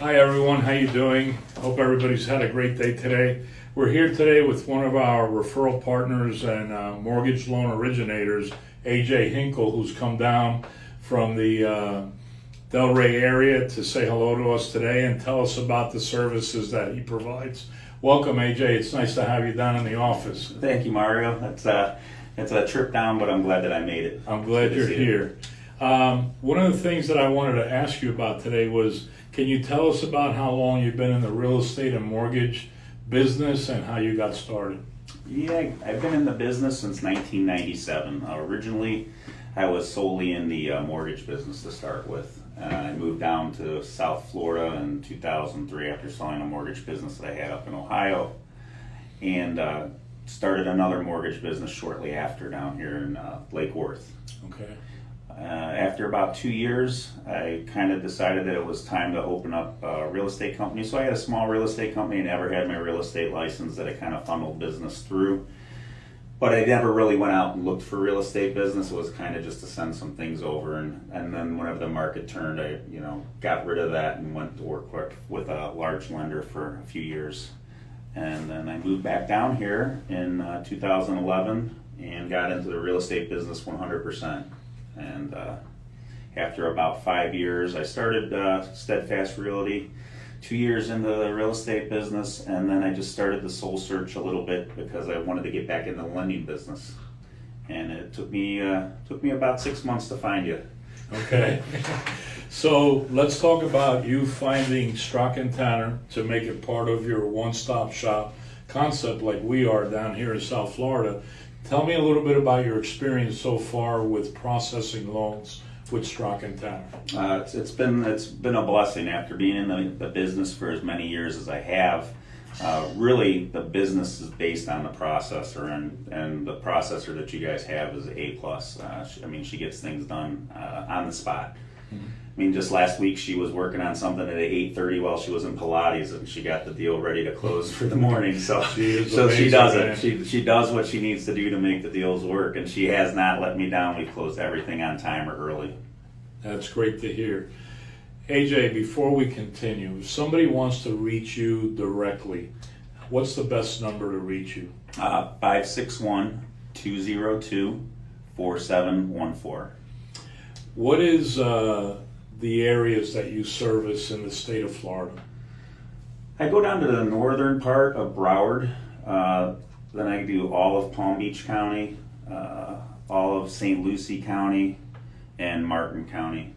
Hi everyone, how you doing? Hope everybody's had a great day today. We're here today with one of our referral partners and mortgage loan originators, AJ Hinkel, who's come down from the Delray area to say hello to us today and tell us about the services that he provides. Welcome, AJ. It's nice to have you down in the office. Thank you, Mario. It's a trip down, but I'm glad that I made it. I'm glad you're here. One of the things that I wanted to ask you about today was, can you tell us about how long you've been in the real estate and mortgage business and how you got started? Yeah, I've been in the business since 1997. Originally, I was solely in the mortgage business to start with. I moved down to South Florida in 2003 after selling a mortgage business that I had up in Ohio, and started another mortgage business shortly after down here in Lake Worth. Okay. After about 2 years, I kind of decided that it was time to open up a real estate company. So I had a small real estate company, never had my real estate license that I kind of funneled business through. But I never really went out and looked for real estate business. It was kind of just to send some things over. And then whenever the market turned, I got rid of that and went to work with a large lender for a few years. And then I moved back down here in 2011 and got into the real estate business 100%. And after about 5 years, I started Steadfast Realty, 2 years into the real estate business, and then I just started the soul search a little bit because I wanted to get back into the lending business. And it took me about 6 months to find you. Okay. So let's talk about you finding Strzok & Tanner to make it part of your one-stop shop concept like we are down here in South Florida. Tell me a little bit about your experience so far with processing loans with Strzok & Tanner. It's been a blessing after being in the business for as many years as I have. Really, the business is based on the processor, and the processor that you guys have is A+. She gets things done on the spot. Mm-hmm. Just last week she was working on something at 8:30 while she was in Pilates, and she got the deal ready to close for the morning. So she does it. She does what she needs to do to make the deals work, and she has not let me down. We've closed everything on time or early. That's great to hear. AJ, before we continue, if somebody wants to reach you directly, what's the best number to reach you? 561-202-4714. What is the areas that you service in the state of Florida? I go down to the northern part of Broward. Then I do all of Palm Beach County, all of St. Lucie County, and Martin County.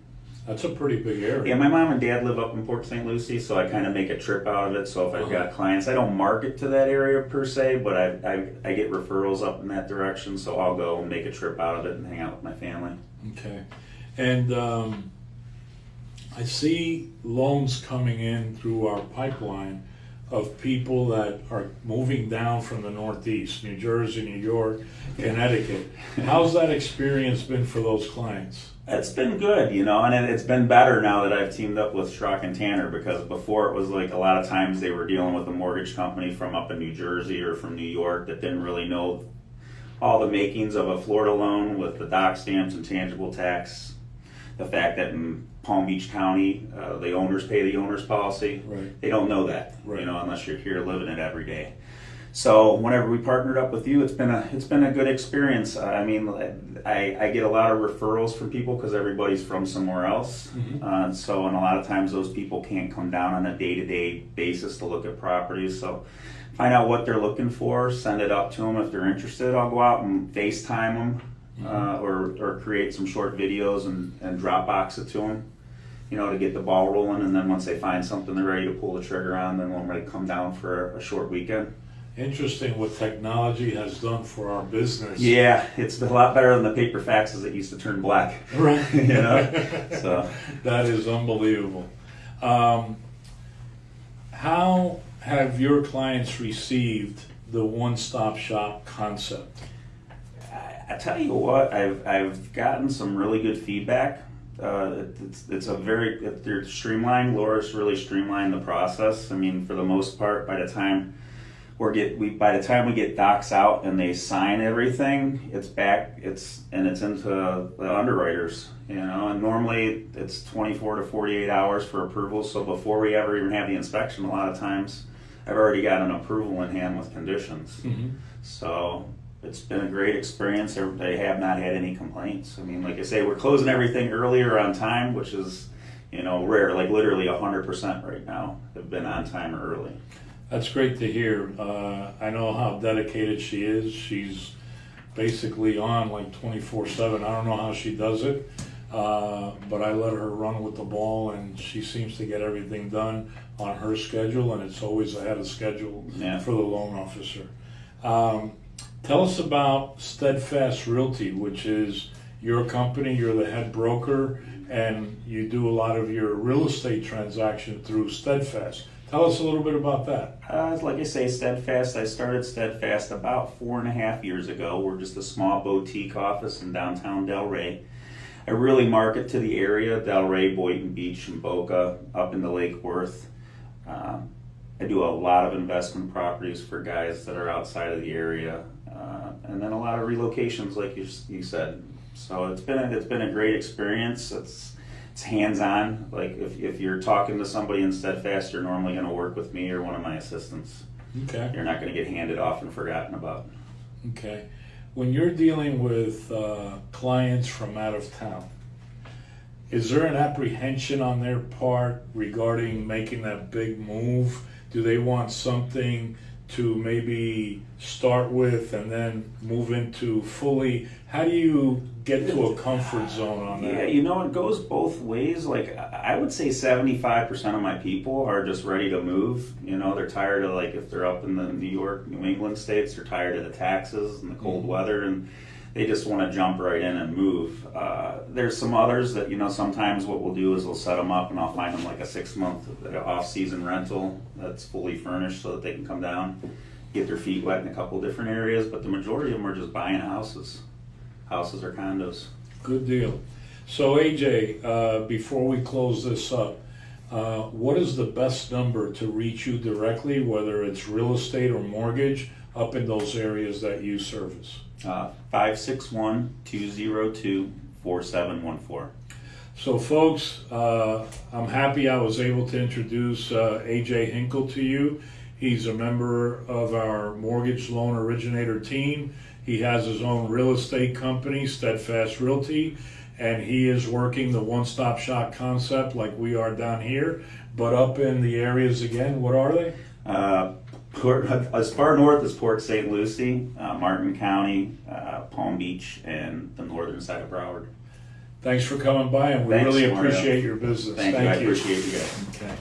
That's a pretty big area. Yeah, my mom and dad live up in Port St. Lucie, so I kind of make a trip out of it. So if I've got clients, I don't market to that area per se, but I get referrals up in that direction, so I'll go and make a trip out of it and hang out with my family. Okay. And I see loans coming in through our pipeline of people that are moving down from the Northeast, New Jersey, New York, Connecticut. How's that experience been for those clients? It's been good, and it's been better now that I've teamed up with Strzok & Tanner, because before it was like a lot of times they were dealing with a mortgage company from up in New Jersey or from New York that didn't really know all the makings of a Florida loan with the doc stamps and tangible tax. The fact that in Palm Beach County, the owners pay the owner's policy. Right. They don't know that, right, unless you're here living it every day. So whenever we partnered up with you, it's been a good experience. I get a lot of referrals from people because everybody's from somewhere else. Mm-hmm. And a lot of times those people can't come down on a day-to-day basis to look at properties. So find out what they're looking for, send it up to them. If they're interested, I'll go out and FaceTime them. Mm-hmm. Or create some short videos and Dropbox it to them, to get the ball rolling. And then once they find something they're ready to pull the trigger on, then we'll ready to come down for a short weekend. Interesting what technology has done for our business. Yeah, it's a lot better than the paper faxes that used to turn black. Right. So that is unbelievable. How have your clients received the one-stop shop concept? I tell you what, I've gotten some really good feedback. They're streamlined. Laura's really streamlined the process. For the most part, by the time by the time we get docs out and they sign everything, it's into the underwriters, and normally it's 24 to 48 hours for approval. So before we ever even have the inspection, a lot of times I've already got an approval in hand with conditions. Mm-hmm. So it's been a great experience. They have not had any complaints. I mean, like I say, we're closing everything earlier on time, which is, rare. Like literally 100% right now have been on time or early. That's great to hear. I know how dedicated she is. She's basically on like 24/7. I don't know how she does it, but I let her run with the ball, and she seems to get everything done on her schedule, and it's always ahead of schedule for the loan officer. Tell us about Steadfast Realty, which is your company. You're the head broker, and you do a lot of your real estate transactions through Steadfast. Tell us a little bit about that. Like I say, Steadfast, I started Steadfast about 4.5 years ago. We're just a small boutique office in downtown Delray. I really market to the area, Delray, Boynton Beach, and Boca, up into Lake Worth. I do a lot of investment properties for guys that are outside of the area, and then a lot of relocations, like you said. So it's been a great experience. It's hands-on. Like if you're talking to somebody in Steadfast, you're normally going to work with me or one of my assistants. Okay. You're not going to get handed off and forgotten about. Okay. When you're dealing with clients from out of town, is there an apprehension on their part regarding making that big move? Do they want something to maybe start with and then move into fully? How do you get to a comfort zone on that? Yeah, it goes both ways. Like I would say 75% of my people are just ready to move. They're tired of, like, if they're up in the New York, New England states, they're tired of the taxes and the cold weather, and they just want to jump right in and move. There's some others that, sometimes what we'll do is we'll set them up and I'll find them like a 6-month off-season rental that's fully furnished so that they can come down, get their feet wet in a couple different areas. But the majority of them are just buying houses or condos. Good deal. So AJ, before we close this up, what is the best number to reach you directly, whether it's real estate or mortgage, up in those areas that you service? 561-202-4714. So folks, I'm happy I was able to introduce AJ Hinkel to you. He's a member of our mortgage loan originator team. He has his own real estate company, Steadfast Realty, and he is working the one-stop shop concept like we are down here, but up in the areas again. What are they? As far north as Port St. Lucie, Martin County, Palm Beach, and the northern side of Broward. Thanks for coming by, and we really appreciate your business. Thank you. I appreciate you guys. Okay.